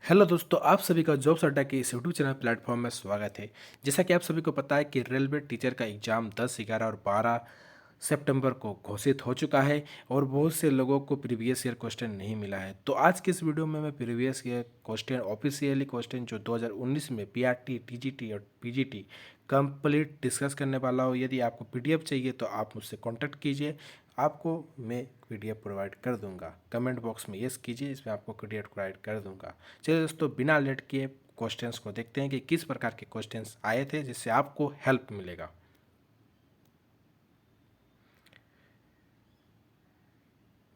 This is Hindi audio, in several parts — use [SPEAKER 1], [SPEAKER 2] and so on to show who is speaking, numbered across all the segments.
[SPEAKER 1] हेलो दोस्तों, आप सभी का जॉब्स अड्डा के इस यूट्यूब चैनल प्लेटफॉर्म में स्वागत है। जैसा कि आप सभी को पता है कि रेलवे टीचर का एग्ज़ाम 10, 11 और 12 सितंबर को घोषित हो चुका है और बहुत से लोगों को प्रीवियस ईयर क्वेश्चन नहीं मिला है। तो आज के इस वीडियो में मैं previous year question officially question जो 2019 में पीआरटी, टीजीटी और पीजीटी कंप्लीट डिस्कस करने वाला हूँ। यदि आपको पीडीएफ चाहिए तो आप मुझसे कॉन्टैक्ट कीजिए, आपको मैं पीडीएफ प्रोवाइड कर दूंगा। कमेंट बॉक्स में यस कीजिए, इसमें आपको पीडीएफ प्रोवाइड कर दूंगा। चलिए दोस्तों, बिना लेट किए क्वेश्चंस को देखते हैं कि किस प्रकार के क्वेश्चंस आए थे जिससे आपको हेल्प मिलेगा।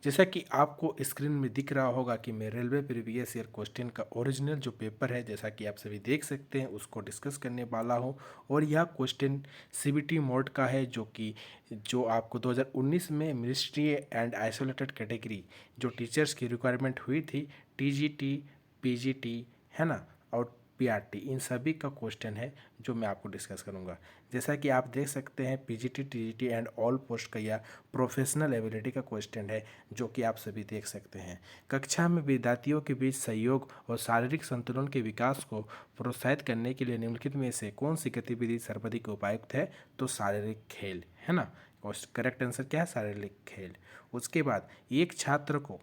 [SPEAKER 1] जैसा कि आपको स्क्रीन में दिख रहा होगा कि मैं रेलवे प्रीवियस ईयर क्वेश्चन का ओरिजिनल जो पेपर है, जैसा कि आप सभी देख सकते हैं, उसको डिस्कस करने वाला हूं। और यह क्वेश्चन सीबीटी मोड का है, जो आपको 2019 में मिनिस्ट्री एंड आइसोलेटेड कैटेगरी जो टीचर्स की रिक्वायरमेंट हुई थी, टीजीटी, पीजीटी, है ना, और पीआरटी, इन सभी का क्वेश्चन है जो मैं आपको डिस्कस करूंगा। जैसा कि आप देख सकते हैं, PGT, TGT and all post का यह प्रोफेशनल एबिलिटी का क्वेश्चन है जो कि आप सभी देख सकते हैं। कक्षा में विद्यार्थियों के बीच सहयोग और शारीरिक संतुलन के विकास को प्रोत्साहित करने के लिए निम्नलिखित में से कौन सी गतिविधि सर्वाधिक उपयुक्त है? तो शारीरिक खेल, है ना। करेक्ट आंसर क्या है? शारीरिक खेल। उसके बाद एक छात्र को,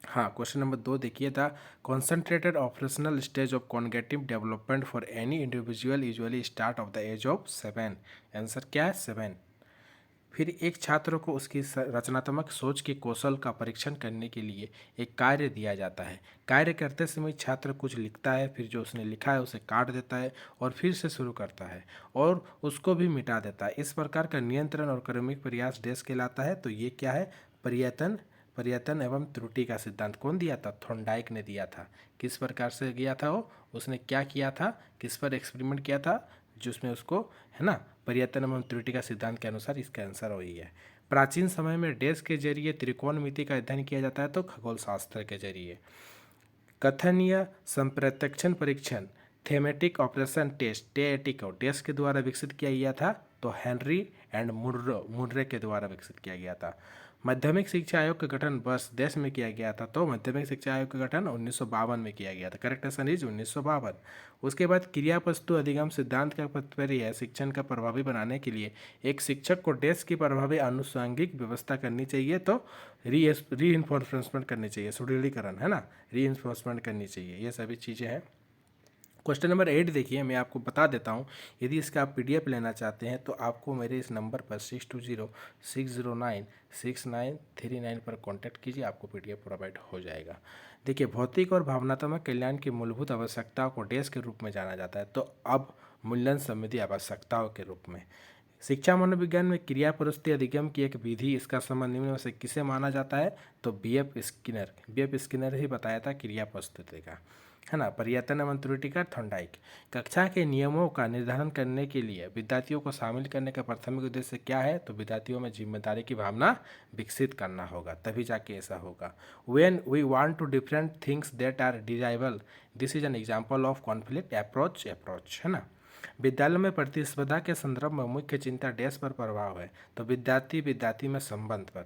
[SPEAKER 1] हाँ, क्वेश्चन नंबर 2 देखिए था, concentrated operational stage of cognitive development for any individual usually start of the age of 7। Answer क्या है? 7। फिर एक छात्र को उसकी रचनात्मक सोच के कौशल का परीक्षण करने के लिए एक कार्य दिया जाता है। कार्य करते समय छात्र कुछ लिखता है, फिर जो उसने लिखा है उसे काट देता है और फिर से शुरू करता है और उसको भी मिटा देता है। इस प्रकार का नियंत्रण और क्रमिक प्रयास डेस कहलाता है। तो ये क्या है? प्रयत्न प्रयत्न एवं त्रुटि का सिद्धांत कौन दिया था? थॉर्नडाइक ने दिया था। किस प्रकार से किया था वो? उसने क्या किया था? किस पर एक्सपेरिमेंट किया था जिसमें उसको, है ना, प्रयत्न एवं त्रुटि का सिद्धांत के अनुसार इसका आंसर वही है। प्राचीन समय में डैश के जरिए त्रिकोणमिति का अध्ययन किया जाता है, तो खगोल शास्त्र के जरिए। कथनीय संप्रत्यक्षण परीक्षण, थेमेटिक ऑपरेशन टेस्ट, टेएटी को डैश के द्वारा विकसित किया गया था, तो हेनरी एंड मुर्रे के द्वारा विकसित किया गया था। माध्यमिक शिक्षा आयोग का गठन वर्ष देश में किया गया था, तो माध्यमिक शिक्षा आयोग का गठन 1952 में किया गया था। Correct answer is 1952। उसके बाद क्रिया वस्तु अधिगम सिद्धांत का तात्पर्य शिक्षण का प्रभावी बनाने के लिए एक शिक्षक को डेस्क की प्रभावी आनुषंगिक व्यवस्था करनी चाहिए, तो री इन्फोर्समेंट करनी चाहिए, सुदृढ़ीकरण, है ना, री इन्फोर्समेंट करनी चाहिए। ये सभी चीज़ें हैं। क्वेश्चन नंबर 8 देखिए, मैं आपको बता देता हूँ। यदि इसका आप पीडीएफ लेना चाहते हैं तो आपको मेरे इस नंबर पर 6206096939 पर कांटेक्ट कीजिए, आपको पीडीएफ प्रोवाइड हो जाएगा। देखिए, भौतिक और भावनात्मक कल्याण की मूलभूत आवश्यकताओं को डैश के रूप में जाना जाता है, तो अब मूल्यांकन संबंधी आवश्यकताओं के रूप में शिक्षा मनोविज्ञान में क्रिया प्रस्तुति अधिगम की एक विधि, इसका संबंध निम्न में से किसे माना जाता है? तो बी एफ स्किनर ही बताया था क्रिया प्रस्तुति का, है ना। प्रयत्न एवं त्रुटि का थॉर्नडाइक। कक्षा के नियमों का निर्धारण करने के लिए विद्यार्थियों को शामिल करने का प्राथमिक उद्देश्य क्या है? तो विद्यार्थियों में जिम्मेदारी की भावना विकसित करना होगा, तभी जाके ऐसा होगा। When we want to different things that are desirable, this is an example of conflict approach, है ना। विद्यालय में प्रतिस्पर्धा के संदर्भ में मुख्य चिंता डैश पर प्रभाव है, तो विद्यार्थी विद्यार्थी में संबंध पर।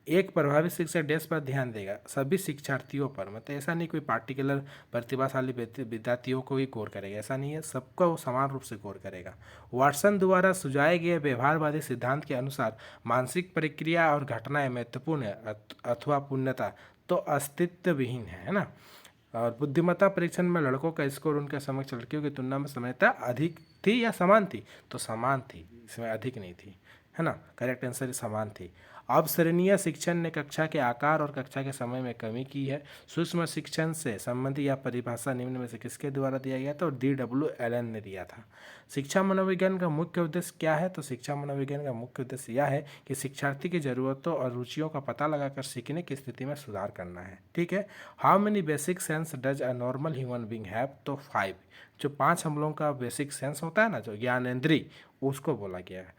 [SPEAKER 1] एक प्रभावी शिक्षक डैश पर ध्यान देगा, सभी शिक्षार्थियों पर, मतलब ऐसा नहीं कोई पार्टिकुलर प्रतिभाशाली विद्यार्थियों को ही गौर करेगा, ऐसा नहीं है, सबका वो समान रूप से गौर करेगा। वाटसन द्वारा सुझाए गए व्यवहारवादी सिद्धांत के अनुसार मानसिक प्रक्रिया और घटनाएं महत्वपूर्ण है अथवा पूर्णता तो अस्तित्व विहीन है ना। और बुद्धिमत्ता परीक्षण में लड़कों का स्कोर उनके समक्ष लड़कियों की तुलना में समयता अधिक थी या समान थी? तो समान थी, इसमें अधिक नहीं थी, है ना। करेक्ट आंसर समान थी। अवसरणीय शिक्षण ने कक्षा के आकार और कक्षा के समय में कमी की है। सूक्ष्म शिक्षण से संबंधी यह परिभाषा निम्न में से किसके द्वारा दिया गया? तो D.W. एलन ने दिया था। शिक्षा मनोविज्ञान का मुख्य उद्देश्य क्या है? तो शिक्षा मनोविज्ञान का मुख्य उद्देश्य यह है कि शिक्षार्थी की जरूरतों और रुचियों का पता लगाकर सीखने की स्थिति में सुधार करना है। ठीक है। How many basic sense does a normal human being have? तो 5। जो 5 हम लोगों का बेसिक सेंस होता है ना, जो ज्ञानेंद्रिय, उसको बोला गया है।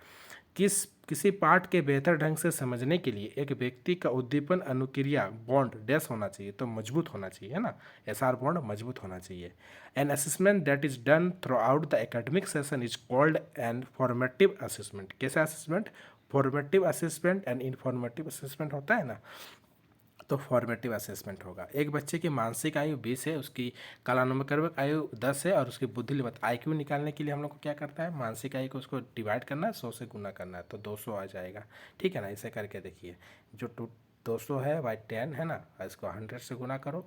[SPEAKER 1] किसी पाठ के बेहतर ढंग से समझने के लिए एक व्यक्ति का उद्दीपन अनुक्रिया बॉन्ड डैश होना चाहिए, तो मजबूत होना चाहिए, है ना। एसआर बॉन्ड मजबूत होना चाहिए। An assessment that is done throughout the academic session is called an formative assessment. कैसा assessment? Formative assessment and informative assessment होता है ना। तो फॉर्मेटिव असेसमेंट होगा। एक बच्चे की मानसिक आयु 20 है, उसकी कालानुक्रमिक आयु 10 है और उसकी बुद्धिमत्ता आईक्यू निकालने के लिए हम लोग को क्या करता है, मानसिक आयु को उसको डिवाइड करना है, 100 से गुना करना है, तो 200 आ जाएगा। ठीक है ना, इसे करके देखिए, जो 200 है बाई 10 है ना, इसको 100 से गुना करो,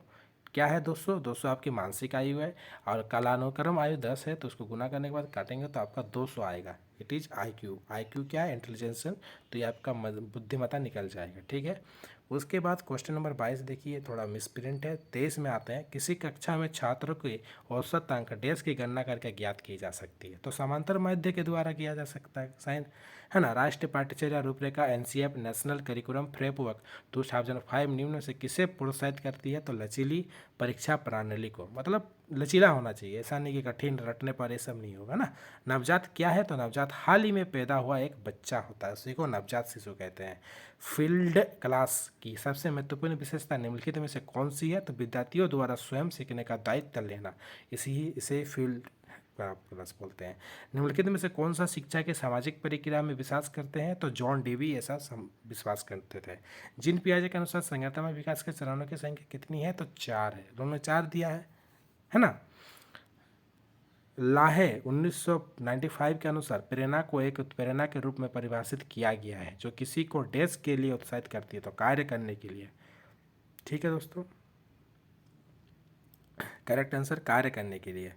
[SPEAKER 1] क्या है 200, 200 आपकी मानसिक आयु है और कालानुक्रम आयु 10 है, तो उसको गुना करने के बाद काटेंगे तो आपका 200 आएगा। It is IQ. आईक्यू क्या है, इंटेलिजेंस, तो ये आपका बुद्धिमत्ता निकल जाएगा। ठीक है, उसके बाद क्वेश्चन नंबर 22 देखिए, थोड़ा मिसप्रिंट है। 23 में आते हैं, किसी कक्षा में छात्रों के औसत अंक डेस की गणना करके ज्ञात की जा सकती है। तो समांतर माध्य के द्वारा किया जा सकता है, साइन है ना। राष्ट्रीय पाठ्यचर्या रूपरेखा एनसीएफ नेशनल करिकुलम फ्रेमवर्क 2005 निम्न में से किसे प्रोत्साहित करती है, तो लचीली परीक्षा प्रणाली को, मतलब लचीला होना चाहिए, ऐसा नहीं कि कठिन रटने पर ये सब नहीं होगा ना। नवजात क्या है, तो नवजात हाल ही में पैदा हुआ एक बच्चा होता है, उसी को नवजात शिशु कहते हैं। फील्ड क्लास की सबसे महत्वपूर्ण विशेषता निम्नलिखित में से कौन सी है, तो विद्यार्थियों द्वारा स्वयं सीखने का दायित्व लेना, इसे फील्ड क्लास बोलते हैं। निम्नलिखित में से कौन सा शिक्षा के सामाजिक प्रक्रिया में विश्वास करते हैं, तो जॉन डेवी ऐसा विश्वास करते थे। जीन पियाजे के अनुसार संज्ञानात्मक विकास के चरणों की संख्या कितनी है, तो 4 है, उन्होंने 4 दिया है ना। लाहे 1995 के अनुसार प्रेरणा को एक उत्प्रेरणा के रूप में परिभाषित किया गया है जो किसी को डेस्क के लिए उत्साहित करती है, तो कार्य करने के लिए। ठीक है दोस्तों, करेक्ट आंसर कार्य करने के लिए।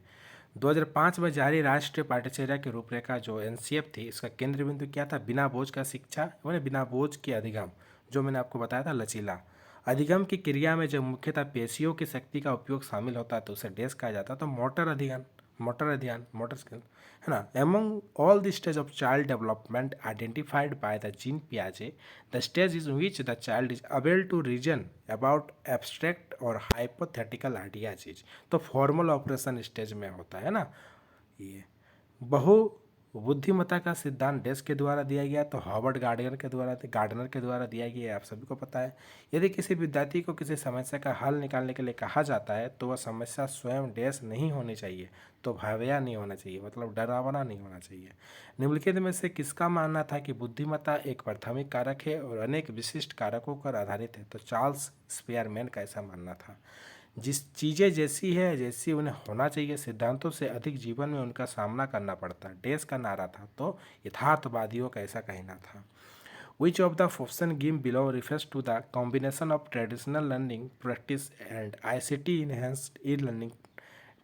[SPEAKER 1] 2005 में जारी राष्ट्रीय पाठ्यचर्या की रूपरेखा जो एनसीएफ थी, इसका केंद्र बिंदु क्या था, बिना बोझ का शिक्षा, मैंने बिना बोझ के अधिगम, जो मैंने आपको बताया था लचीला। अधिगम की क्रिया में जब मुख्यतः पेशियों की शक्ति का उपयोग शामिल होता है तो उसे डेस्क कहा जाता है, तो मोटर अधिगम, मोटर अध्ययन, मोटर स्किल है ना। Among all the stage of child development identified by the Jean पियाजे, the stage is which the child is able to reason about abstract और हाइपोथेटिकल आइडियाज इज, तो फॉर्मल ऑपरेशन स्टेज में होता है ना ये। बहु बुद्धिमत्ता का सिद्धांत डेस्क के द्वारा दिया गया, तो हार्वर्ड गार्डनर के द्वारा दिया गया है, आप सभी को पता है। यदि किसी विद्यार्थी को किसी समस्या का हल निकालने के लिए कहा जाता है तो वह समस्या स्वयं डेस्क नहीं होनी चाहिए, तो भयावह नहीं होना चाहिए, मतलब डरावना नहीं होना चाहिए। निम्नलिखित में से किसका मानना था कि बुद्धिमत्ता एक प्राथमिक कारक है और अनेक विशिष्ट कारकों पर आधारित है, तो चार्ल्स स्पेयरमैन का ऐसा मानना था। जिस चीज़ें जैसी है जैसी उन्हें होना चाहिए, सिद्धांतों से अधिक जीवन में उनका सामना करना पड़ता है, डेस का नारा था, तो यथार्थवादियों का ऐसा कहना था। Which of the option give below refers to the combination of traditional learning practice and ICT enhanced e learning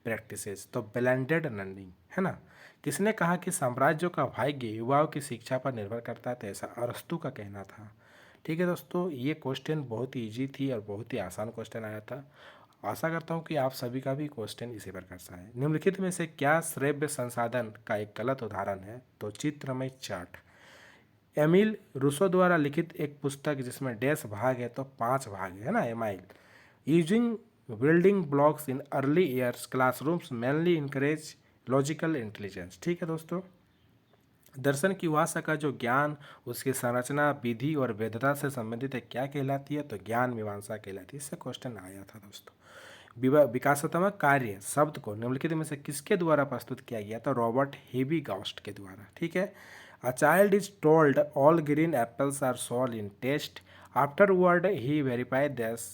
[SPEAKER 1] practices, तो ब्लेंडेड लर्निंग है ना। किसने कहा कि साम्राज्यों का भाग्य युवाओं की शिक्षा पर निर्भर करता है, तो ऐसा अरस्तू का कहना था। ठीक है दोस्तों, ये क्वेश्चन बहुत ही ईजी थी और बहुत ही आसान क्वेश्चन आया था। आशा करता हूँ कि आप सभी का भी क्वेश्चन इसी प्रकार से है। निम्नलिखित में से क्या श्रव्य संसाधन का एक गलत उदाहरण है, तो चित्रमय चार्ट। एमिल रूसो द्वारा लिखित एक पुस्तक जिसमें डैश भाग है, तो 5 भाग है ना। Amyl using building blocks in early years classrooms mainly encourage logical intelligence. ठीक है दोस्तों, दर्शन की भाषा का जो ज्ञान, उसकी संरचना, विधि और वैधता से संबंधित है, क्या कहलाती है, तो ज्ञान मीमांसा कहलाती है। इससे क्वेश्चन आया था दोस्तों। विकासात्मक कार्य शब्द को निम्नलिखित में से किसके द्वारा प्रस्तुत किया गया, तो रॉबर्ट हेवी गाउस्ट के द्वारा। ठीक है, a child is told all green apples are sour in taste, afterward he verified this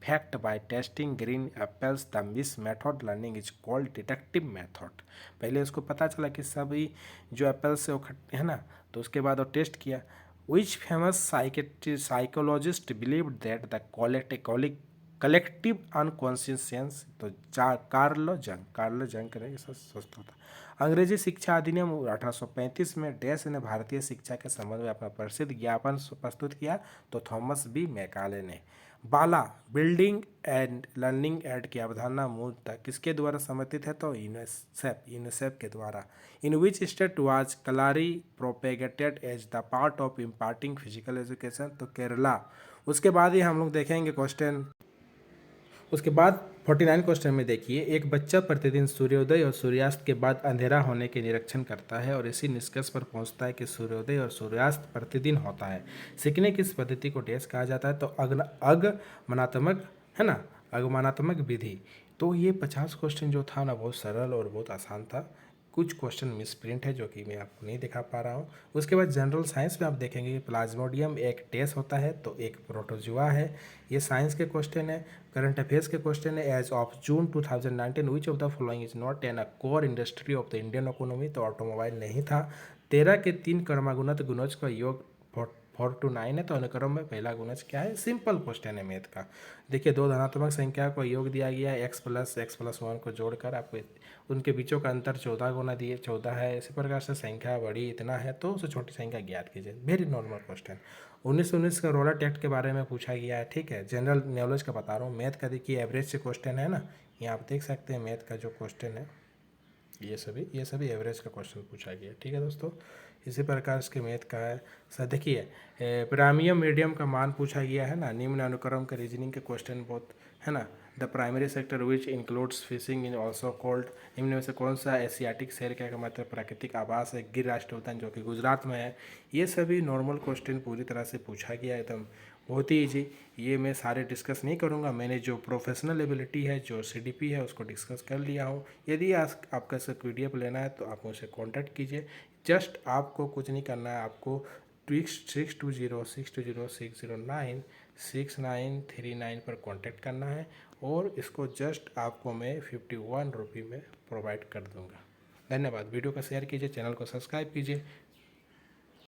[SPEAKER 1] fact by testing green apples, the miss method learning is called deductive method. पहले उसको पता चला कि सभी जो एप्पल्स से वो है ना, तो उसके बाद वो टेस्ट किया। Which famous psychologist believe that the collective unconscious, तो कार्ल जंग करेंगे सोचता था। अंग्रेजी शिक्षा अधिनियम 1835 में डैश ने भारतीय शिक्षा के संबंध में अपना प्रसिद्ध ज्ञापन प्रस्तुत किया, तो थॉमस बी मैकाले ने। बाला बिल्डिंग एंड लर्निंग एड की अवधारणा मूलतः किसके द्वारा समर्थित है, तो यूनिसेफ के द्वारा। In which state was Kalari propagated as the part of imparting physical education, तो केरला। उसके बाद ही हम लोग देखेंगे क्वेश्चन, उसके बाद 49 क्वेश्चन में देखिए, एक बच्चा प्रतिदिन सूर्योदय और सूर्यास्त के बाद अंधेरा होने के निरीक्षण करता है और इसी निष्कर्ष पर पहुंचता है कि सूर्योदय और सूर्यास्त प्रतिदिन होता है। सीखने की इस पद्धति को डेस कहा जाता है, तो अगमनात्मक है ना, अगमनात्मक विधि। तो ये 50 क्वेश्चन जो था ना, बहुत सरल और बहुत आसान था। कुछ क्वेश्चन मिस प्रिंट है जो कि मैं आपको नहीं दिखा पा रहा हूँ। उसके बाद जनरल साइंस में आप देखेंगे कि प्लाज्मोडियम एक टेस होता है तो एक प्रोटोजुआ है। ये साइंस के क्वेश्चन है। करंट अफेयर्स के क्वेश्चन है। As of June 2019 which of the following is not an a core industry of the Indian economy, तो ऑटोमोबाइल नहीं था। 13 के 3 क्रमागुणक गुणज का योग 4 to 9 है, तो अनुक्रम में पहला गुणज क्या है? सिंपल क्वेश्चन है मैथ का। देखिए, दो धनात्मक संख्या को योग दिया गया है, x+1 को जोड़कर आपको उनके बीचों का अंतर 14 गुना दिए 14 है। इसी प्रकार से संख्या बड़ी इतना है तो उससे छोटी संख्या ज्ञात कीजिए। Very normal question. 1919 का रोलर एक्ट के बारे में पूछा गया है, ठीक है। जनरल नॉलेज का बता रहा हूँ। मैथ का देखिए एवरेज से क्वेश्चन है ना, ये आप देख सकते हैं मैथ का जो क्वेश्चन है, ये सभी एवरेज का क्वेश्चन पूछा गया, ठीक है दोस्तों। इसी प्रकार इसके मैथ का है। सर देखिए, प्राइमियम मीडियम का मान पूछा गया है ना। निम्न अनुक्रम के रीजनिंग के क्वेश्चन बहुत है ना। The primary sector which includes fishing in also called, निम्न में से कौन सा एशियाटिक शहर का मतलब प्राकृतिक आवास है? गिर राष्ट्रीय उद्यान जो कि गुजरात में है। ये सभी नॉर्मल क्वेश्चन पूरी तरह से पूछा गया है, एकदम बहुत ही ईजी। ये मैं सारे डिस्कस नहीं करूँगा, मैंने जो प्रोफेशनल एबिलिटी है, जो सीडीपी है, उसको डिस्कस कर लिया हूँ। यदि आपका से PDF लेना है तो आप मुझसे कांटेक्ट कीजिए। जस्ट आपको कुछ नहीं करना है, आपको 620620609639 पर कांटेक्ट करना है और इसको जस्ट आपको मैं 51 रुपये में प्रोवाइड कर दूँगा। धन्यवाद। वीडियो को शेयर कीजिए, चैनल को सब्सक्राइब कीजिए।